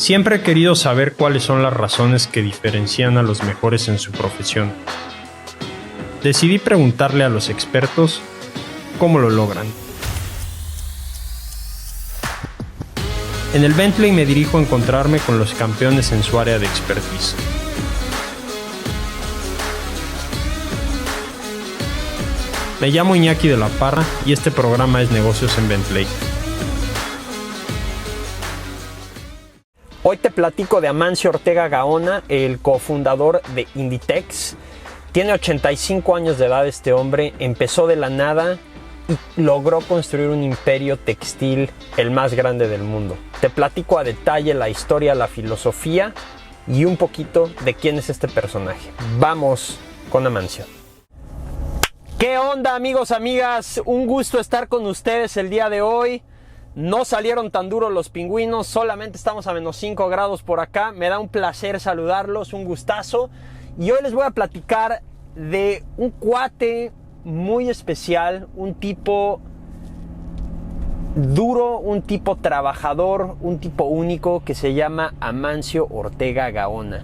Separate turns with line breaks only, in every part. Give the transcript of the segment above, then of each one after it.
Siempre he querido saber cuáles son las razones que diferencian a los mejores en su profesión. Decidí preguntarle a los expertos cómo lo logran. En el Bentley me dirijo a encontrarme con los campeones en su área de expertise. Me llamo Iñaki de la Parra y este programa es Negocios en Bentley. Hoy te platico de Amancio Ortega Gaona, el cofundador de Inditex. Tiene 85 años de edad este hombre, empezó de la nada y logró construir un imperio textil el más grande del mundo. Te platico a detalle la historia, la filosofía y un poquito de quién es este personaje. Vamos con Amancio. ¿Qué onda, amigos, amigas? Un gusto estar con ustedes el día de hoy. No salieron tan duros los pingüinos, solamente estamos a menos 5 grados por acá. Me da un placer saludarlos, un gustazo. Y hoy les voy a platicar de un cuate muy especial, un tipo duro, un tipo trabajador, un tipo único que se llama Amancio Ortega Gaona.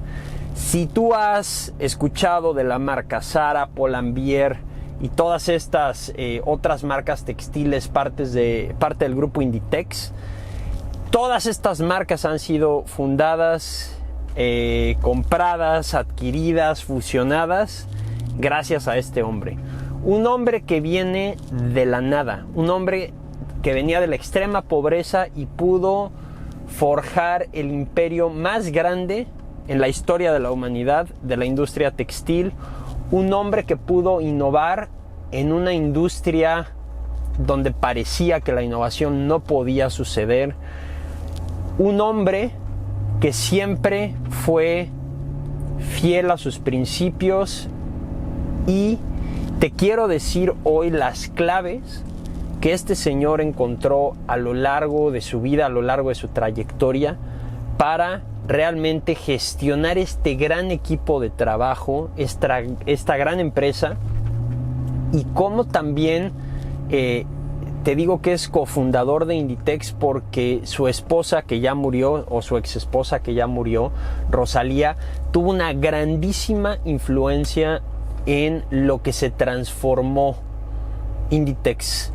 Si tú has escuchado de la marca Zara, Pull&Bear y todas estas otras marcas textiles, parte del grupo Inditex, todas estas marcas han sido fundadas, compradas, adquiridas, fusionadas gracias a este hombre. Un hombre que viene de la nada, un hombre que venía de la extrema pobreza y pudo forjar el imperio más grande en la historia de la humanidad, de la industria textil. Un hombre que pudo innovar en una industria donde parecía que la innovación no podía suceder. Un hombre que siempre fue fiel a sus principios, y te quiero decir hoy las claves que este señor encontró a lo largo de su vida, a lo largo de su trayectoria, para realmente gestionar este gran equipo de trabajo, esta gran empresa, y cómo también te digo que es cofundador de Inditex porque su esposa que ya murió, o su ex esposa que ya murió, Rosalía, tuvo una grandísima influencia en lo que se transformó Inditex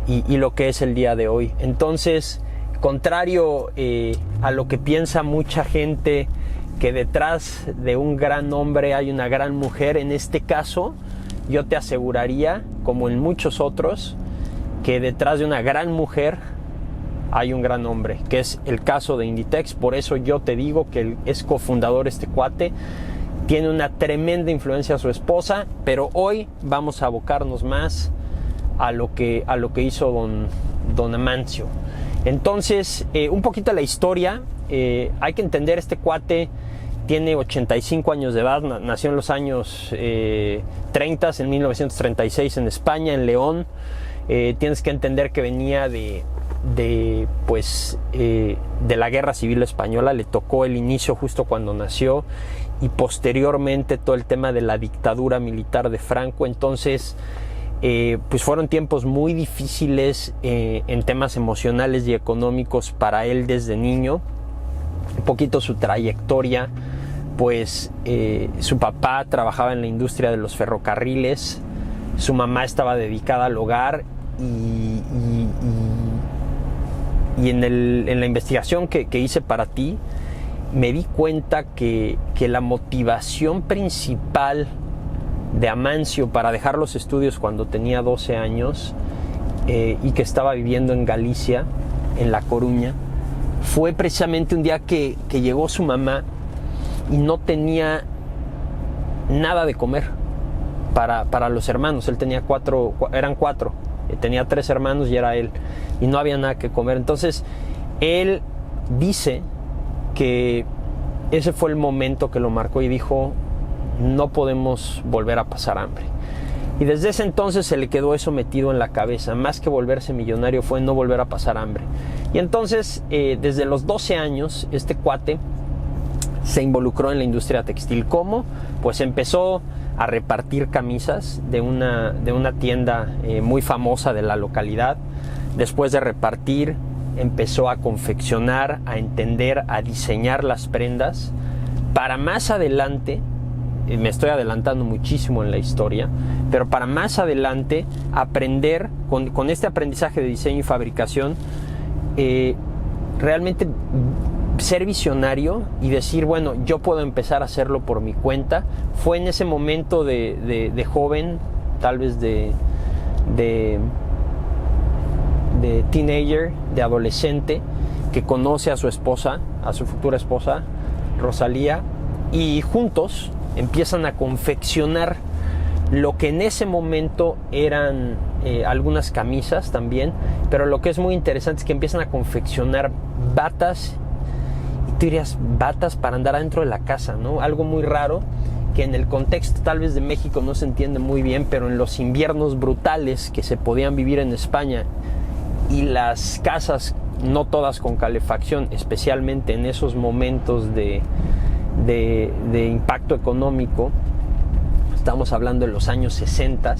y lo que es el día de hoy. Entonces, contrario a lo que piensa mucha gente, que detrás de un gran hombre hay una gran mujer, en este caso yo te aseguraría, como en muchos otros, que detrás de una gran mujer hay un gran hombre, que es el caso de Inditex. Por eso yo te digo que es cofundador este cuate. Tiene una tremenda influencia a su esposa, pero hoy vamos a abocarnos más a lo que hizo don Amancio. Entonces, un poquito la historia. Hay que entender, este cuate tiene 85 años de edad, nació en los años 30, en 1936 en España, en León. Tienes que entender que venía de la Guerra Civil Española, le tocó el inicio justo cuando nació, y posteriormente todo el tema de la dictadura militar de Franco. Entonces, pues fueron tiempos muy difíciles en temas emocionales y económicos para él desde niño. Un poquito su trayectoria, pues su papá trabajaba en la industria de los ferrocarriles, su mamá estaba dedicada al hogar, y en la investigación que hice para ti, me di cuenta que la motivación principal de Amancio para dejar los estudios cuando tenía 12 años y que estaba viviendo en Galicia, en La Coruña, fue precisamente un día que llegó su mamá y no tenía nada de comer para los hermanos. Él tenía eran cuatro, tenía 3 hermanos y era él, y no había nada que comer. Entonces él dice que ese fue el momento que lo marcó y dijo: no podemos volver a pasar hambre. Y desde ese entonces se le quedó eso metido en la cabeza. Más que volverse millonario, fue no volver a pasar hambre. Y entonces, desde los 12 años, este cuate se involucró en la industria textil. ¿Cómo? Pues empezó a repartir camisas de una tienda muy famosa de la localidad. Después de repartir, empezó a confeccionar, a entender, a diseñar las prendas para más adelante, me estoy adelantando muchísimo en la historia, pero para más adelante aprender, con este aprendizaje de diseño y fabricación, realmente ser visionario y decir, bueno, yo puedo empezar a hacerlo por mi cuenta. Fue en ese momento de joven, tal vez de teenager, de adolescente, que conoce a su esposa, a su futura esposa, Rosalía, y juntos empiezan a confeccionar lo que en ese momento eran algunas camisas también, pero lo que es muy interesante es que empiezan a confeccionar batas, y tú dirías, batas para andar adentro de la casa, ¿no? Algo muy raro, que en el contexto tal vez de México no se entiende muy bien, pero en los inviernos brutales que se podían vivir en España y las casas no todas con calefacción, especialmente en esos momentos de impacto económico, estamos hablando de los años 60,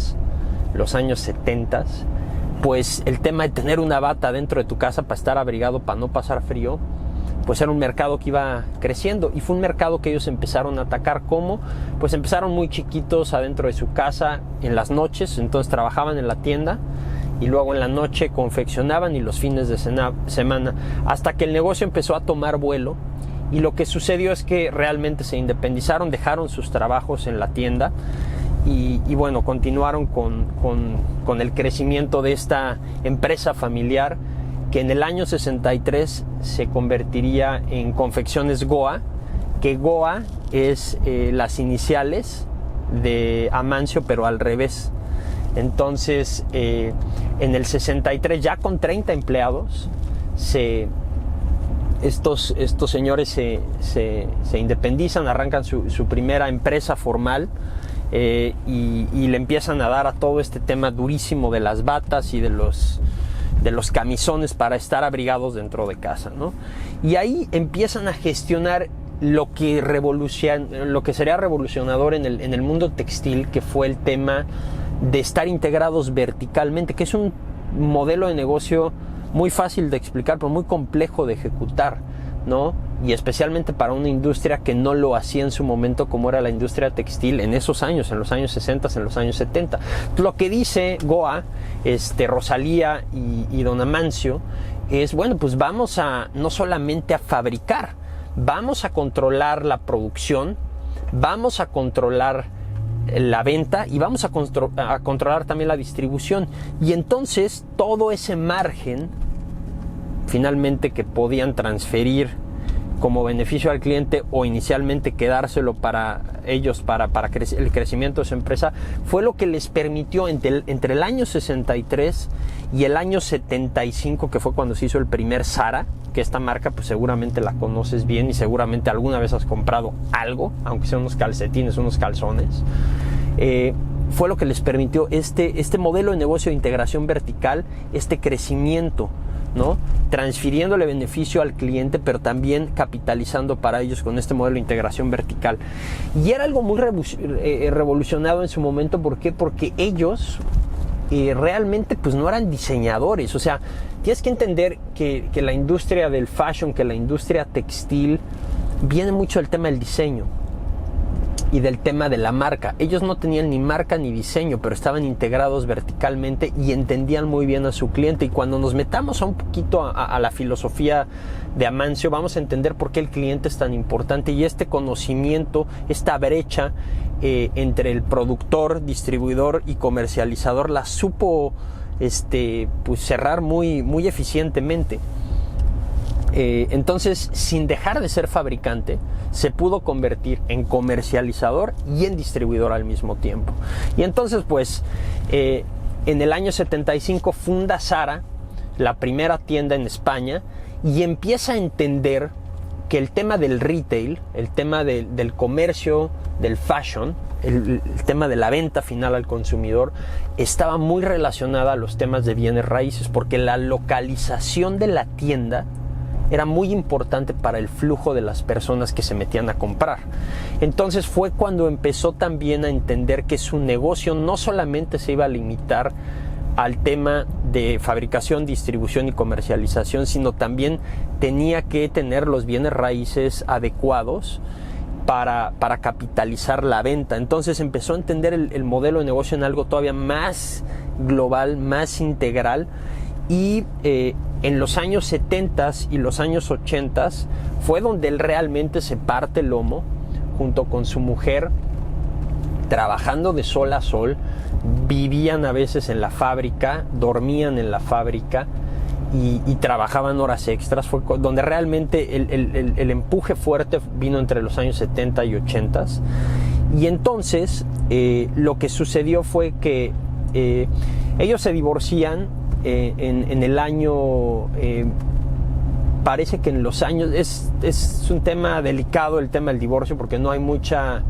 los años 70, pues el tema de tener una bata dentro de tu casa para estar abrigado, para no pasar frío, pues era un mercado que iba creciendo, y fue un mercado que ellos empezaron a atacar. ¿Cómo? Pues empezaron muy chiquitos adentro de su casa en las noches, entonces trabajaban en la tienda y luego en la noche confeccionaban, y los fines de semana, hasta que el negocio empezó a tomar vuelo. Y lo que sucedió es que realmente se independizaron, dejaron sus trabajos en la tienda y bueno, continuaron con el crecimiento de esta empresa familiar, que en el año 63 se convertiría en Confecciones Goa, que Goa es las iniciales de Amancio, pero al revés. Entonces, en el 63, ya con 30 empleados, estos señores se independizan, arrancan su primera empresa formal, y le empiezan a dar a todo este tema durísimo de las batas y de los camisones para estar abrigados dentro de casa, ¿no? Y ahí empiezan a gestionar lo que sería revolucionador en el mundo textil, que fue el tema de estar integrados verticalmente, que es un modelo de negocio muy fácil de explicar, pero muy complejo de ejecutar, ¿no? Y especialmente para una industria que no lo hacía en su momento, como era la industria textil en esos años, en los años 60, en los años 70. Lo que dice Goa, Rosalía y don Amancio, es, bueno, pues vamos a no solamente a fabricar, vamos a controlar la producción, vamos a controlar la venta y vamos a controlar también la distribución. Y entonces todo ese margen finalmente que podían transferir como beneficio al cliente, o inicialmente quedárselo para ellos, para el crecimiento de su empresa, fue lo que les permitió entre el año 63 y el año 75, que fue cuando se hizo el primer Zara, que esta marca pues seguramente la conoces bien y seguramente alguna vez has comprado algo, aunque sean unos calcetines, unos calzones. Fue lo que les permitió este modelo de negocio de integración vertical, este crecimiento, ¿no? Transfiriéndole beneficio al cliente, pero también capitalizando para ellos con este modelo de integración vertical. Y era algo muy revolucionado en su momento. ¿Por qué? Porque ellos realmente pues no eran diseñadores. O sea, tienes que entender que la industria del fashion, que la industria textil, viene mucho del tema del diseño y del tema de la marca. Ellos no tenían ni marca ni diseño, pero estaban integrados verticalmente y entendían muy bien a su cliente. Y cuando nos metamos un poquito a la filosofía de Amancio, vamos a entender por qué el cliente es tan importante, y este conocimiento, esta brecha entre el productor, distribuidor y comercializador la supo pues cerrar muy, muy eficientemente. Entonces, sin dejar de ser fabricante, se pudo convertir en comercializador y en distribuidor al mismo tiempo. Y entonces, pues, en el año 75 funda Zara, la primera tienda en España, y empieza a entender que el tema del retail, el tema del comercio, del fashion, el tema de la venta final al consumidor, estaba muy relacionada a los temas de bienes raíces, porque la localización de la tienda era muy importante para el flujo de las personas que se metían a comprar. Entonces fue cuando empezó también a entender que su negocio no solamente se iba a limitar al tema de fabricación, distribución y comercialización, sino también tenía que tener los bienes raíces adecuados para capitalizar la venta. Entonces empezó a entender el modelo de negocio en algo todavía más global, más integral, y en los años 70 y los años 80 fue donde él realmente se parte el lomo junto con su mujer, trabajando de sol a sol. Vivían a veces en la fábrica, dormían en la fábrica y trabajaban horas extras. Fue donde realmente el empuje fuerte vino entre los años 70 y 80. Y entonces lo que sucedió fue que ellos se divorcian en el año... parece que en los años... Es un tema delicado el tema del divorcio, porque no hay mucha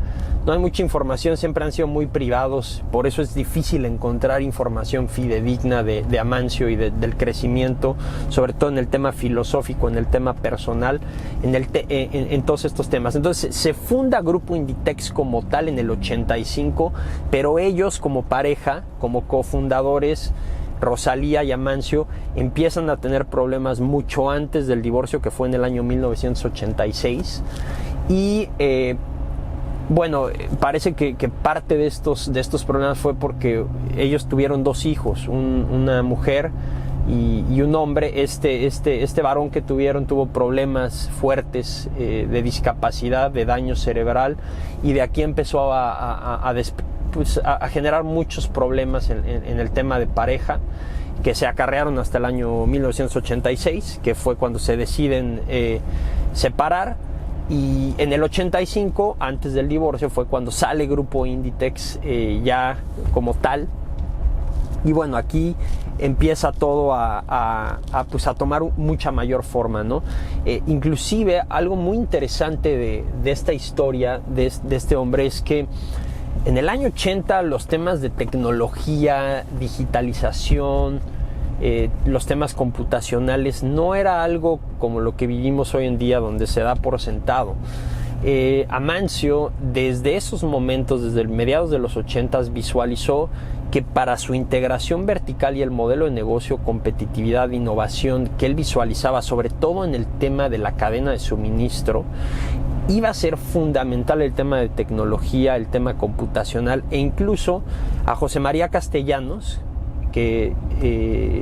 información, siempre han sido muy privados, por eso es difícil encontrar información fidedigna de Amancio y del crecimiento, sobre todo en el tema filosófico, en el tema personal, en todos estos temas. Entonces se funda Grupo Inditex como tal en el 85, pero ellos como pareja, como cofundadores, Rosalía y Amancio, empiezan a tener problemas mucho antes del divorcio, que fue en el año 1986, y bueno, parece que parte de estos problemas fue porque ellos tuvieron dos hijos, una mujer y un hombre. Este varón que tuvieron tuvo problemas fuertes de discapacidad, de daño cerebral, y de aquí empezó a generar muchos problemas en el tema de pareja, que se acarrearon hasta el año 1986, que fue cuando se deciden separar. Y en el 85, antes del divorcio, fue cuando sale Grupo Inditex ya como tal. Y bueno, aquí empieza todo a tomar mucha mayor forma, ¿no? Inclusive algo muy interesante de esta historia, de este hombre, es que en el año 80 los temas de tecnología, digitalización, los temas computacionales no era algo como lo que vivimos hoy en día, donde se da por sentado. Amancio, desde esos momentos, desde mediados de los 80, visualizó que para su integración vertical y el modelo de negocio, competitividad, innovación que él visualizaba, sobre todo en el tema de la cadena de suministro, iba a ser fundamental el tema de tecnología, el tema computacional, e incluso a José María Castellanos, que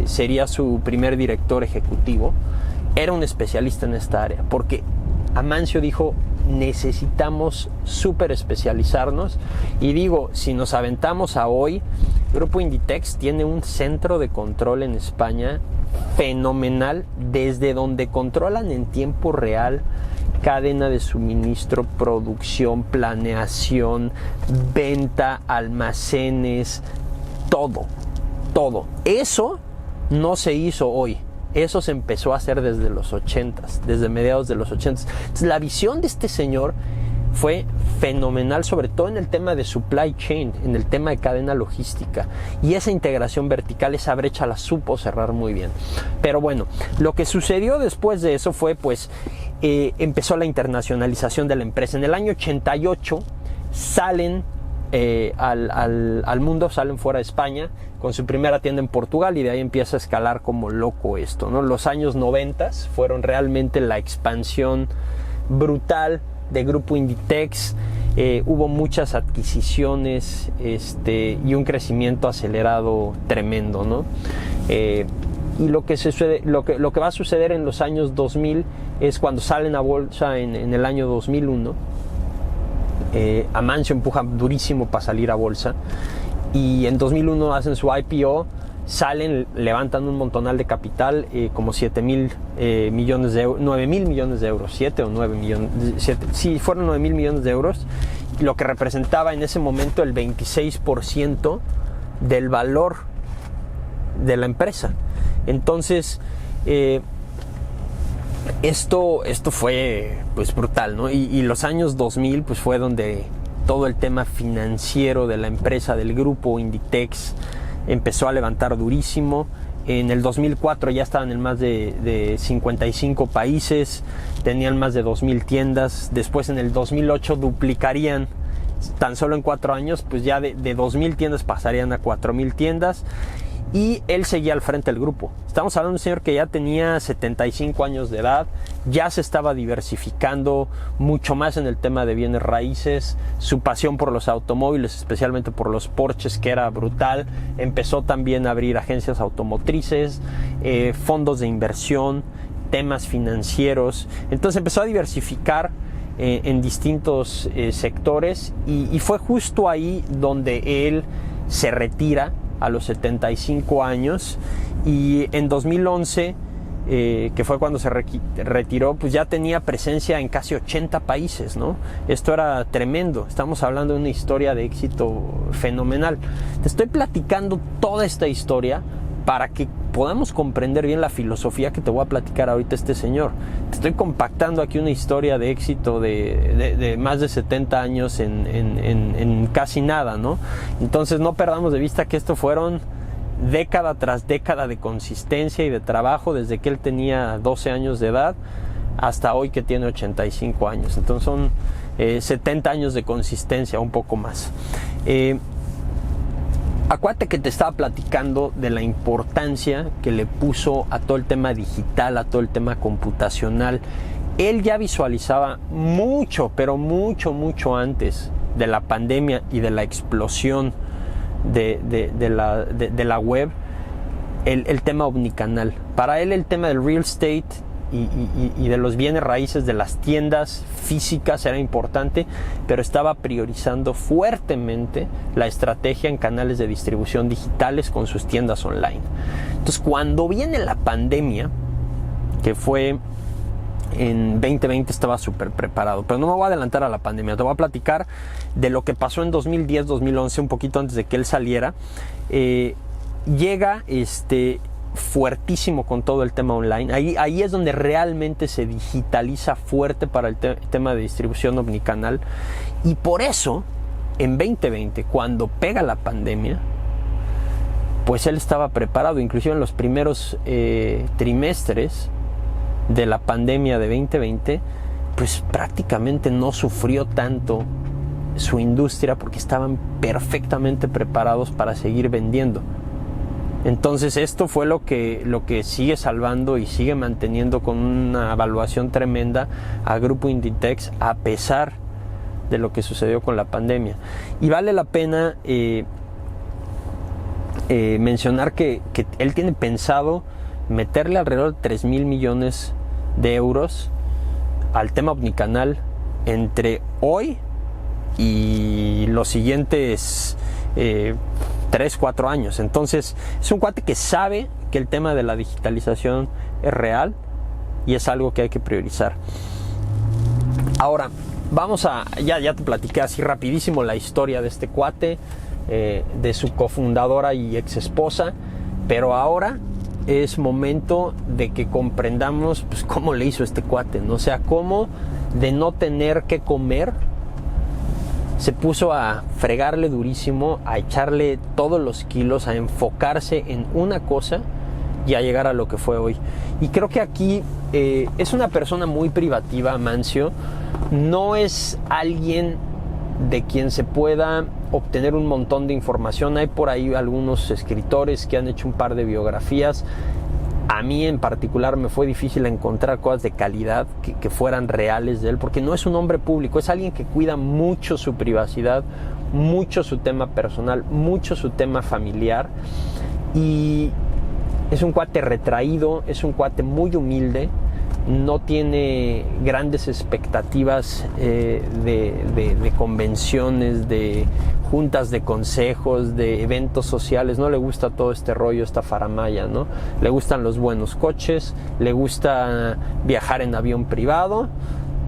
sería su primer director ejecutivo, era un especialista en esta área, porque Amancio dijo: necesitamos súper especializarnos. Y digo, si nos aventamos a hoy, Grupo Inditex tiene un centro de control en España fenomenal, desde donde controlan en tiempo real cadena de suministro, producción, planeación, venta, almacenes, todo. Eso no se hizo hoy. Eso se empezó a hacer desde los 80s, desde mediados de los 80s. Entonces, la visión de este señor fue fenomenal, sobre todo en el tema de supply chain, en el tema de cadena logística. Y esa integración vertical, esa brecha la supo cerrar muy bien. Pero bueno, lo que sucedió después de eso fue, empezó la internacionalización de la empresa. En el año 88 salen al mundo, salen fuera de España con su primera tienda en Portugal, y de ahí empieza a escalar como loco esto, ¿no? Los años 90 fueron realmente la expansión brutal de Grupo Inditex. Hubo muchas adquisiciones y un crecimiento acelerado tremendo, ¿no? Y lo que va a suceder en los años 2000 es cuando salen a bolsa en el año 2001. Amancio empuja durísimo para salir a bolsa, y en 2001 hacen su IPO, salen, levantan un montonal de capital, como 7,000 millones de euros, 9,000 millones de euros, 7 o 9 millones, sí, fueron 9,000 millones de euros, lo que representaba en ese momento el 26% del valor de la empresa. Entonces, esto fue brutal, ¿no? Y los años 2000 fue donde todo el tema financiero de la empresa, del grupo Inditex, empezó a levantar durísimo. En el 2004 ya estaban en más de 55 países, tenían más de 2,000 tiendas. Después, en el 2008, duplicarían, tan solo en 4 años, ya de 2,000 tiendas pasarían a 4,000 tiendas. y él seguía al frente del grupo. Estamos hablando de un señor que ya tenía 75 años de edad, ya se estaba diversificando mucho más en el tema de bienes raíces, su pasión por los automóviles, especialmente por los Porsches, que era brutal. Empezó también a abrir agencias automotrices, fondos de inversión, temas financieros. Entonces empezó a diversificar en distintos sectores y fue justo ahí donde él se retira a los 75 años, y en 2011, que fue cuando se retiró, pues ya tenía presencia en casi 80 países, ¿no? Esto era tremendo. Estamos hablando de una historia de éxito fenomenal. Te estoy platicando toda esta historia para que podamos comprender bien la filosofía que te voy a platicar ahorita este señor. Te estoy compactando aquí una historia de éxito de más de 70 años en casi nada, ¿no? Entonces no perdamos de vista que esto fueron década tras década de consistencia y de trabajo, desde que él tenía 12 años de edad hasta hoy que tiene 85 años. Entonces son 70 años de consistencia, un poco más. Acuérdate que te estaba platicando de la importancia que le puso a todo el tema digital, a todo el tema computacional. Él ya visualizaba mucho, pero mucho antes de la pandemia y de la explosión de la web, el tema omnicanal. Para él el tema del real estate y de los bienes raíces, de las tiendas físicas, era importante, pero estaba priorizando fuertemente la estrategia en canales de distribución digitales con sus tiendas online. Entonces, cuando viene la pandemia, que fue en 2020, estaba súper preparado, pero no me voy a adelantar a la pandemia. Te voy a platicar de lo que pasó en 2010, 2011, un poquito antes de que él saliera. Llega fuertísimo con todo el tema online. Ahí es donde realmente se digitaliza fuerte para el tema de distribución omnicanal, y por eso en 2020, cuando pega la pandemia, pues él estaba preparado. Inclusive en los primeros trimestres de la pandemia de 2020, pues prácticamente no sufrió tanto su industria, porque estaban perfectamente preparados para seguir vendiendo. Entonces esto fue lo que sigue salvando y sigue manteniendo con una evaluación tremenda a Grupo Inditex, a pesar de lo que sucedió con la pandemia. Y vale la pena mencionar que él tiene pensado meterle alrededor de 3,000 millones de euros al tema omnicanal entre hoy y los siguientes 3-4 años. Entonces es un cuate que sabe que el tema de la digitalización es real y es algo que hay que priorizar. Ahora vamos a, ya te platiqué así rapidísimo la historia de este cuate, de su cofundadora y ex esposa, pero ahora es momento de que comprendamos, pues, cómo le hizo este cuate, ¿no? O sea, cómo de no tener que comer se puso a fregarle durísimo, a echarle todos los kilos, a enfocarse en una cosa y a llegar a lo que fue hoy. Y creo que aquí es una persona muy privativa, Amancio. No es alguien de quien se pueda obtener un montón de información. Hay por ahí algunos escritores que han hecho un par de biografías. A mí en particular me fue difícil encontrar cosas de calidad que fueran reales de él, porque no es un hombre público, es alguien que cuida mucho su privacidad, mucho su tema personal, mucho su tema familiar, y es un cuate retraído, es un cuate muy humilde, no tiene grandes expectativas de convenciones, de juntas de consejos, de eventos sociales. No le gusta todo este rollo, esta faramaya, ¿no? Le gustan los buenos coches, le gusta viajar en avión privado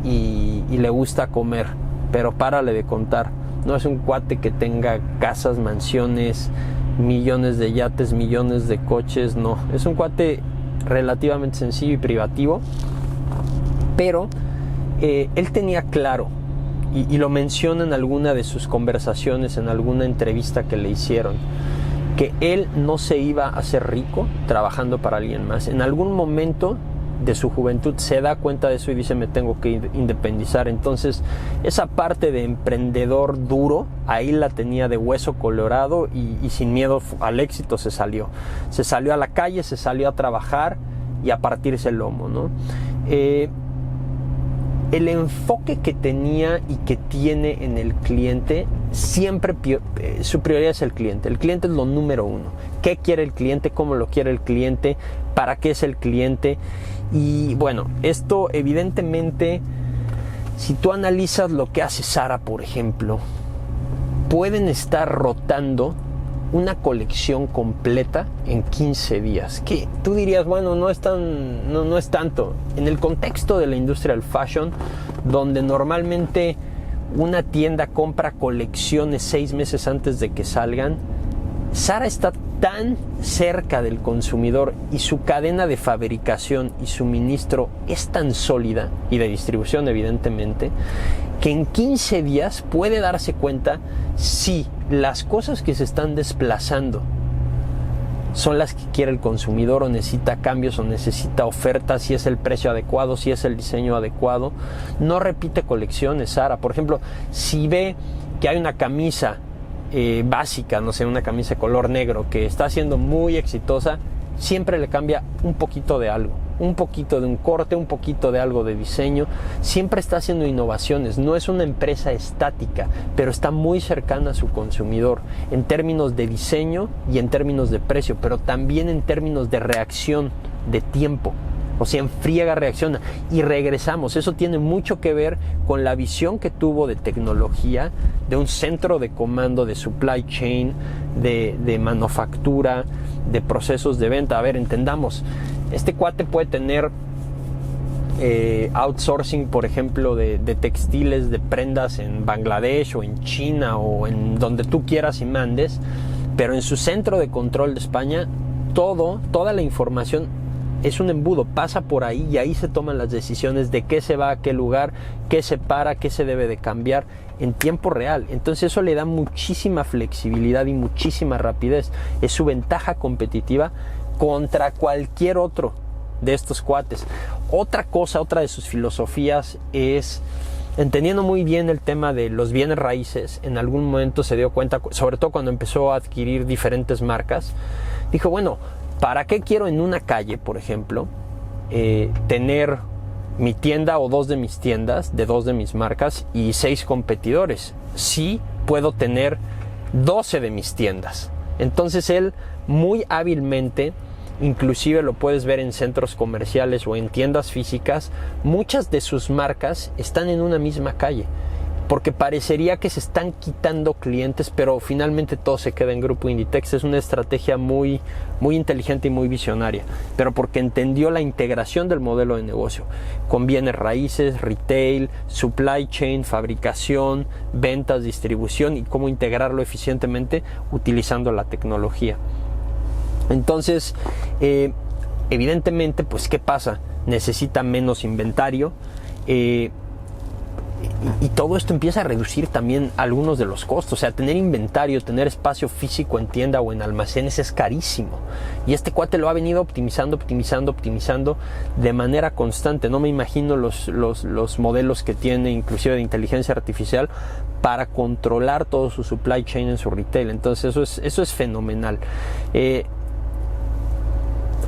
y le gusta comer, pero párale de contar. No es un cuate que tenga casas, mansiones, millones de yates, millones de coches, no. Es un cuate relativamente sencillo y privativo, pero él tenía claro, y lo menciona en alguna de sus conversaciones, en alguna entrevista que le hicieron, que él no se iba a hacer rico trabajando para alguien más. En algún momento de su juventud se da cuenta de eso y dice: me tengo que independizar. Entonces esa parte de emprendedor duro, ahí la tenía de hueso colorado y sin miedo al éxito se salió a la calle, se salió a trabajar y a partirse el lomo, ¿no? El enfoque que tenía y que tiene en el cliente, siempre su prioridad es el cliente. El cliente es lo número uno. ¿Qué quiere el cliente? ¿Cómo lo quiere el cliente? ¿Para qué es el cliente? Y bueno, esto evidentemente, si tú analizas lo que hace Zara, por ejemplo, pueden estar rotando una colección completa en 15 días. Que tú dirías, bueno, no es tanto. En el contexto de la industria del fashion, donde normalmente una tienda compra colecciones 6 meses antes de que salgan, Zara está tan cerca del consumidor y su cadena de fabricación y suministro es tan sólida, y de distribución evidentemente, que en 15 días puede darse cuenta si las cosas que se están desplazando son las que quiere el consumidor, o necesita cambios, o necesita ofertas, si es el precio adecuado, si es el diseño adecuado. No repite colecciones Zara. Por ejemplo, si ve que hay una camisa básica, no sé, una camisa de color negro que está siendo muy exitosa, siempre le cambia un poquito de algo, un poquito de un corte, un poquito de algo de diseño. Siempre está haciendo innovaciones. No es una empresa estática, pero está muy cercana a su consumidor en términos de diseño y en términos de precio, pero también en términos de reacción, de tiempo. O sea, en friega reacciona. Y regresamos. Eso tiene mucho que ver con la visión que tuvo de tecnología, de un centro de comando, de supply chain, de manufactura, de procesos de venta. A ver, entendamos. Este cuate puede tener outsourcing, por ejemplo, de textiles, de prendas en Bangladesh o en China o en donde tú quieras y mandes, pero en su centro de control de España, toda la información es un embudo, pasa por ahí y ahí se toman las decisiones de qué se va a qué lugar, qué se para, qué se debe de cambiar en tiempo real. Entonces eso le da muchísima flexibilidad y muchísima rapidez. Es su ventaja competitiva contra cualquier otro de estos cuates. Otra de sus filosofías es, entendiendo muy bien el tema de los bienes raíces, en algún momento se dio cuenta, sobre todo cuando empezó a adquirir diferentes marcas, dijo, bueno, ¿para qué quiero en una calle, por ejemplo, tener mi tienda o 2 de mis tiendas, de 2 de mis marcas y 6 competidores? Sí, puedo tener 12 de mis tiendas. Entonces él muy hábilmente, inclusive lo puedes ver en centros comerciales o en tiendas físicas, muchas de sus marcas están en una misma calle, porque parecería que se están quitando clientes, pero finalmente todo se queda en Grupo Inditex. Es una estrategia muy, muy inteligente y muy visionaria, pero porque entendió la integración del modelo de negocio con bienes raíces, retail, supply chain, fabricación, ventas, distribución, y cómo integrarlo eficientemente utilizando la tecnología. Entonces, evidentemente, pues, ¿qué pasa? Necesita menos inventario, y todo esto empieza a reducir también algunos de los costos. O sea, tener inventario, tener espacio físico en tienda o en almacenes es carísimo. Y este cuate lo ha venido optimizando de manera constante. No me imagino los modelos que tiene, inclusive de inteligencia artificial, para controlar todo su supply chain en su retail. Entonces eso es fenomenal.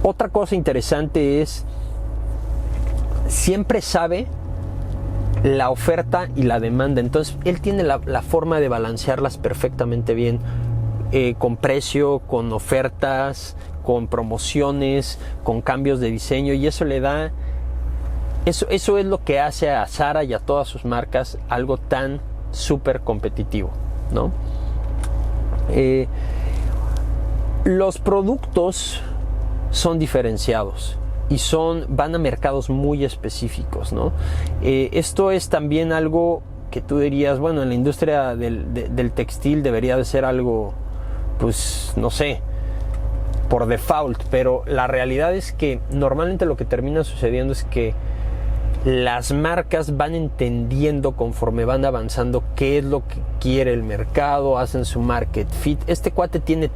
Otra cosa interesante es, siempre sabe la oferta y la demanda. Entonces él tiene la forma de balancearlas perfectamente bien, con precio, con ofertas, con promociones, con cambios de diseño, y eso le da, eso es lo que hace a Zara y a todas sus marcas algo tan súper competitivo, ¿no? Los productos son diferenciados y van a mercados muy específicos, ¿no? Esto es también algo que tú dirías, bueno, en la industria del textil debería de ser algo, pues, no sé, por default, pero la realidad es que normalmente lo que termina sucediendo es que las marcas van entendiendo conforme van avanzando qué es lo que quiere el mercado, hacen su market fit. Este cuate tiene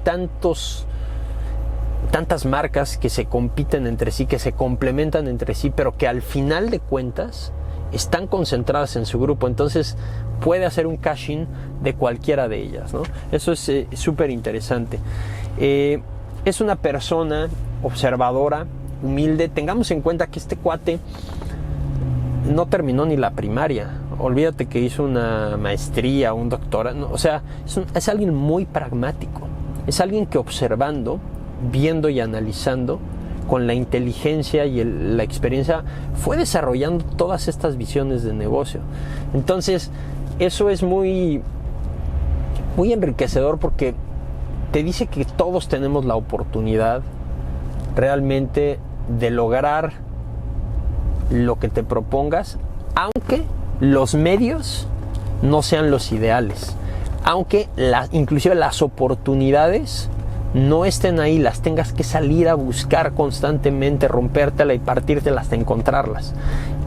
tantas marcas que se compiten entre sí, que se complementan entre sí, pero que al final de cuentas están concentradas en su grupo. Entonces puede hacer un cash-in de cualquiera de ellas, ¿no? Eso es súper interesante. Es una persona observadora, humilde. Tengamos en cuenta que este cuate no terminó ni la primaria. Olvídate que hizo una maestría, un doctorado. No, o sea, es alguien muy pragmático. Es alguien que observando, viendo y analizando, con la inteligencia y la experiencia, fue desarrollando todas estas visiones de negocio. Entonces, eso es muy, muy enriquecedor, porque te dice que todos tenemos la oportunidad realmente de lograr lo que te propongas, aunque los medios no sean los ideales, aunque inclusive las oportunidades no estén ahí, las tengas que salir a buscar constantemente, rompértela y partírtela hasta encontrarlas.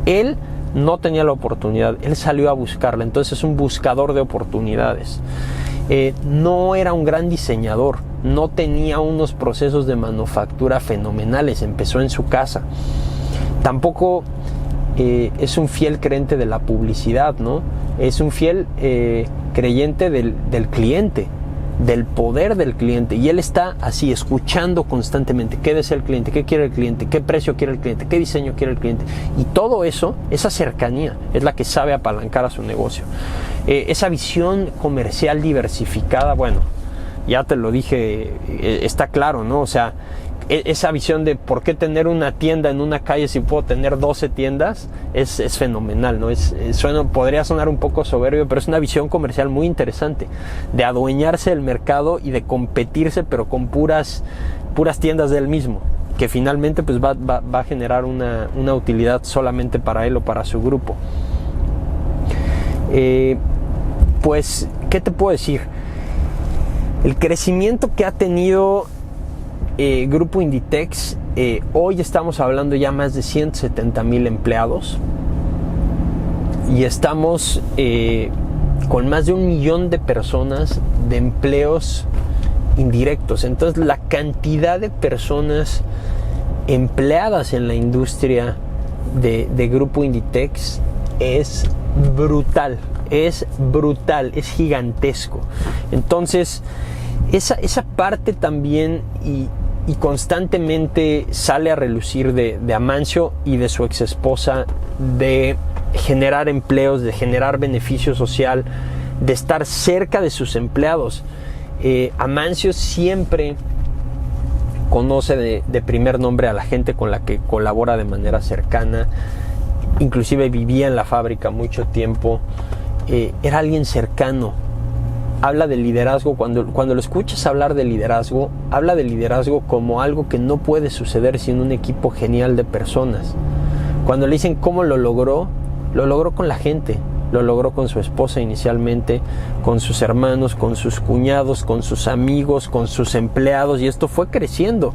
Él no tenía la oportunidad, él salió a buscarla. Entonces es un buscador de oportunidades. No era un gran diseñador, no tenía unos procesos de manufactura fenomenales, empezó en su casa. Tampoco es un fiel creyente de la publicidad, ¿no? Es un fiel creyente del cliente, del poder del cliente, y él está así escuchando constantemente qué desea el cliente, qué quiere el cliente, qué precio quiere el cliente, qué diseño quiere el cliente, y todo eso, esa cercanía es la que sabe apalancar a su negocio. Esa visión comercial diversificada, bueno, ya te lo dije, está claro, ¿no? O sea, esa visión de por qué tener una tienda en una calle si puedo tener 12 tiendas es fenomenal, ¿no? Podría sonar un poco soberbio, pero es una visión comercial muy interesante, de adueñarse del mercado y de competirse, pero con puras tiendas del mismo, que finalmente pues va a generar una utilidad solamente para él o para su grupo. Pues, ¿qué te puedo decir? El crecimiento que ha tenido Grupo Inditex, hoy estamos hablando ya más de 170,000 empleados y estamos con más de 1 millón de personas de empleos indirectos. Entonces la cantidad de personas empleadas en la industria de Grupo Inditex es brutal, es gigantesco. Entonces esa parte también y constantemente sale a relucir de Amancio y de su ex esposa, de generar empleos, de generar beneficio social, de estar cerca de sus empleados. Amancio siempre conoce de primer nombre a la gente con la que colabora de manera cercana, inclusive vivía en la fábrica mucho tiempo, era alguien cercano. Habla de liderazgo, cuando lo escuchas hablar de liderazgo, habla de liderazgo como algo que no puede suceder sin un equipo genial de personas. Cuando le dicen cómo lo logró con la gente, lo logró con su esposa inicialmente, con sus hermanos, con sus cuñados, con sus amigos, con sus empleados, y esto fue creciendo.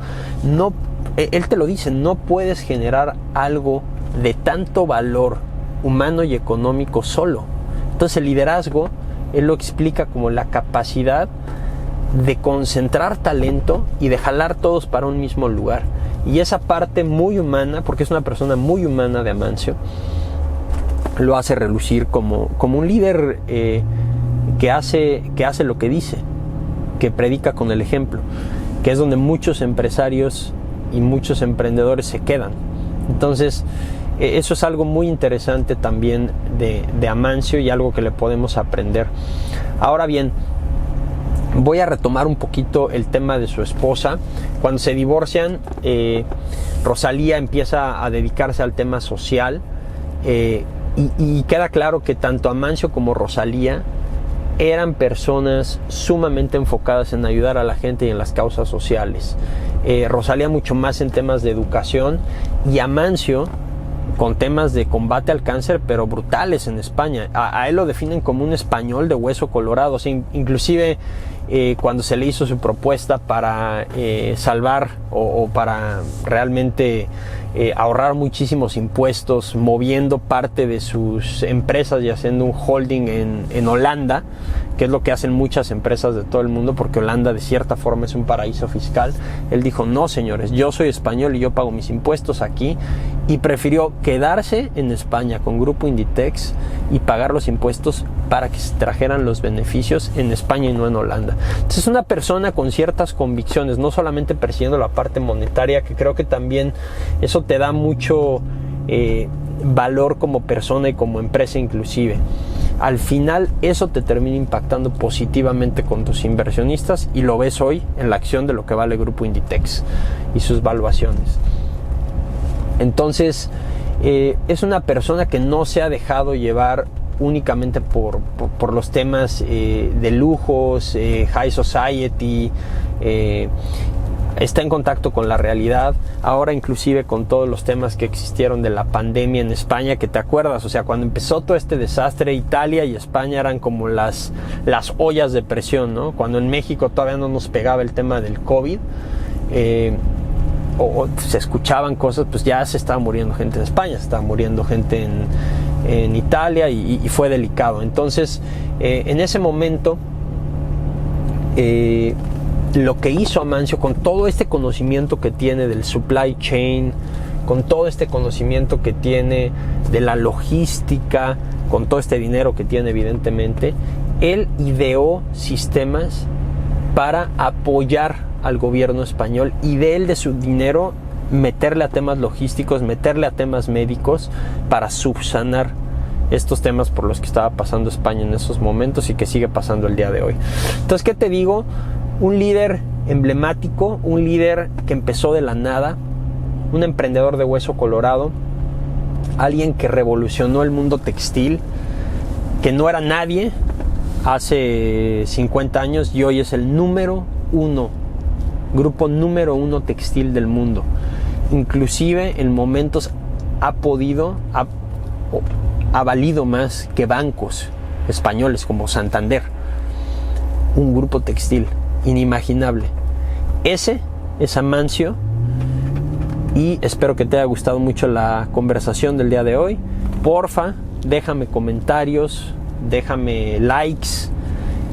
Él te lo dice, no puedes generar algo de tanto valor humano y económico solo. Entonces el liderazgo, él lo explica como la capacidad de concentrar talento y de jalar todos para un mismo lugar. Y esa parte muy humana, porque es una persona muy humana de Amancio, lo hace relucir como un líder que hace lo que dice, que predica con el ejemplo, que es donde muchos empresarios y muchos emprendedores se quedan. Entonces eso es algo muy interesante también de Amancio y algo que le podemos aprender. Ahora bien, voy a retomar un poquito el tema de su esposa. Cuando se divorcian, Rosalía empieza a dedicarse al tema social, y queda claro que tanto Amancio como Rosalía eran personas sumamente enfocadas en ayudar a la gente y en las causas sociales. Rosalía mucho más en temas de educación, y Amancio con temas de combate al cáncer, pero brutales en España. A él lo definen como un español de hueso colorado. O sea, inclusive cuando se le hizo su propuesta para salvar o para realmente ahorrar muchísimos impuestos, moviendo parte de sus empresas y haciendo un holding en Holanda, que es lo que hacen muchas empresas de todo el mundo, porque Holanda de cierta forma es un paraíso fiscal. Él dijo: no, señores, yo soy español y yo pago mis impuestos aquí, y prefirió quedarse en España con Grupo Inditex y pagar los impuestos para que se trajeran los beneficios en España y no en Holanda. Entonces es una persona con ciertas convicciones, no solamente persiguiendo la parte monetaria, que creo que también eso te da mucho valor como persona y como empresa inclusive. Al final eso te termina impactando positivamente con tus inversionistas, y lo ves hoy en la acción de lo que vale Grupo Inditex y sus valuaciones. Entonces es una persona que no se ha dejado llevar únicamente por los temas de lujos, high society. Está en contacto con la realidad, ahora inclusive con todos los temas que existieron de la pandemia en España, que te acuerdas, o sea, cuando empezó todo este desastre, Italia y España eran como las ollas de presión, ¿no? Cuando en México todavía no nos pegaba el tema del COVID, o se escuchaban cosas, pues ya se estaba muriendo gente en España, se estaba muriendo gente en Italia, y fue delicado. Entonces, en ese momento, lo que hizo Amancio, con todo este conocimiento que tiene del supply chain, con todo este conocimiento que tiene de la logística, con todo este dinero que tiene evidentemente, él ideó sistemas para apoyar al gobierno español, y de él, de su dinero, meterle a temas logísticos, meterle a temas médicos para subsanar estos temas por los que estaba pasando España en esos momentos y que sigue pasando el día de hoy. Entonces, ¿qué te digo? Un líder emblemático, un líder que empezó de la nada, un emprendedor de hueso colorado, alguien que revolucionó el mundo textil, que no era nadie hace 50 años y hoy es el grupo número uno textil del mundo. Inclusive en momentos ha valido más que bancos españoles como Santander. Un grupo textil inimaginable. Ese es Amancio, y espero que te haya gustado mucho la conversación del día de hoy. Porfa, déjame comentarios, déjame likes.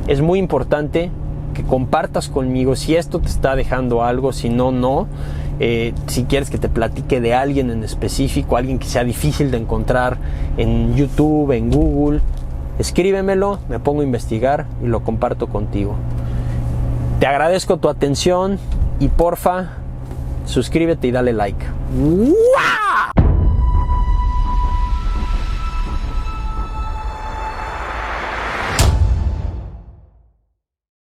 Es muy importante que compartas conmigo si esto te está dejando algo, si no. Si quieres que te platique de alguien en específico, alguien que sea difícil de encontrar en YouTube, en Google, escríbemelo, me pongo a investigar y lo comparto contigo. Te agradezco tu atención y porfa, suscríbete y dale like. ¡Wow!